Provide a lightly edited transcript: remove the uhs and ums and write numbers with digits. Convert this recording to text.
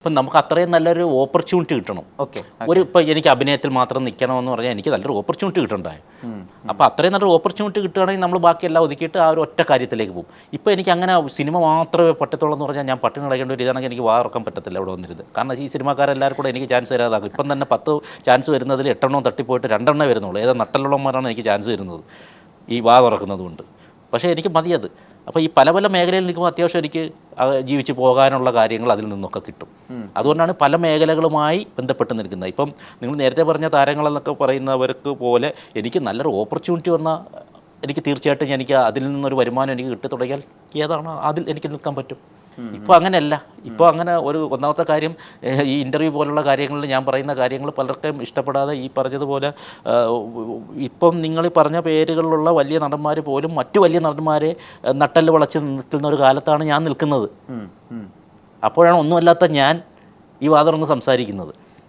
ഇപ്പം നമുക്ക് അത്രയും നല്ലൊരു ഓപ്പർച്യൂണിറ്റി കിട്ടണം. ഓക്കെ. ഇപ്പം എനിക്ക് അഭിനയത്തിൽ മാത്രം നിൽക്കണമെന്ന് പറഞ്ഞാൽ എനിക്ക് നല്ലൊരു ഓപ്പർച്യൂണിറ്റി കിട്ടണ്ടായി. അപ്പോൾ അത്രയും നല്ലൊരു ഓപ്പർച്യൂണിറ്റി കിട്ടുകയാണെങ്കിൽ നമ്മൾ ബാക്കിയെല്ലാം ഒതുക്കിയിട്ട് ആ ഒരു ഒറ്റ കാര്യത്തിലേക്ക് പോകും. ഇപ്പോൾ എനിക്ക് അങ്ങനെ സിനിമ മാത്രമേ പറ്റത്തുള്ളൂ എന്ന് പറഞ്ഞാൽ ഞാൻ പട്ടിണി കിടക്കേണ്ട ഒരു ഇതാണെങ്കിൽ എനിക്ക് വാർക്കാൻ പറ്റത്തില്ല ഇവിടെ വന്നിരുന്നത്. കാരണം ഈ സിനിമാക്കാരെല്ലാവരും കൂടെ എനിക്ക് ചാൻസ് തരാതാകും. ഇപ്പം തന്നെ 10 ചാൻസ് വരുന്നതിൽ 8 തട്ടിപ്പോയിട്ട് 2 വരുന്നുള്ളൂ. ഏതാ നട്ടലുള്ളവന്മാരാണ് എനിക്ക് ചാൻസ് തരുന്നത് ഈ തുറക്കുന്നത് കൊണ്ട്. പക്ഷേ എനിക്ക് മതിയത്. അപ്പോൾ ഈ പല പല മേഖലയിൽ നിൽക്കുമ്പോൾ അത്യാവശ്യം എനിക്ക് ജീവിച്ച് പോകാനുള്ള കാര്യങ്ങൾ അതിൽ നിന്നൊക്കെ കിട്ടും. അതുകൊണ്ടാണ് പല മേഖലകളുമായി ബന്ധപ്പെട്ട് നിൽക്കുന്നത്. ഇപ്പം നിങ്ങൾ നേരത്തെ പറഞ്ഞ താരങ്ങളെന്നൊക്കെ പറയുന്നവർക്ക് പോലെ എനിക്ക് നല്ലൊരു ഓപ്പർച്യൂണിറ്റി വന്നാൽ എനിക്ക് തീർച്ചയായിട്ടും എനിക്ക് അതിൽ നിന്നൊരു വരുമാനം എനിക്ക് കിട്ടി തുടങ്ങിയാൽ ഏതാണ് അതിൽ എനിക്ക് നിൽക്കാൻ പറ്റും. ഇപ്പോൾ അങ്ങനെയല്ല. ഇപ്പോൾ അങ്ങനെ ഒന്നാമത്തെ കാര്യം ഈ ഇൻ്റർവ്യൂ പോലുള്ള കാര്യങ്ങളിൽ ഞാൻ പറയുന്ന കാര്യങ്ങൾ പലർക്കും ഇഷ്ടപ്പെടാതെ ഈ പറഞ്ഞതുപോലെ ഇപ്പം നിങ്ങൾ പറഞ്ഞ പേരുകളിലുള്ള വലിയ നടന്മാർ പോലും മറ്റു വലിയ നടന്മാരെ നട്ടല് വളച്ച് നിൽക്കുന്ന ഒരു കാലത്താണ് ഞാൻ നിൽക്കുന്നത്. അപ്പോഴാണ് ഒന്നുമല്ലാത്ത ഞാൻ ഈ വാദം സംസാരിക്കുന്നത്.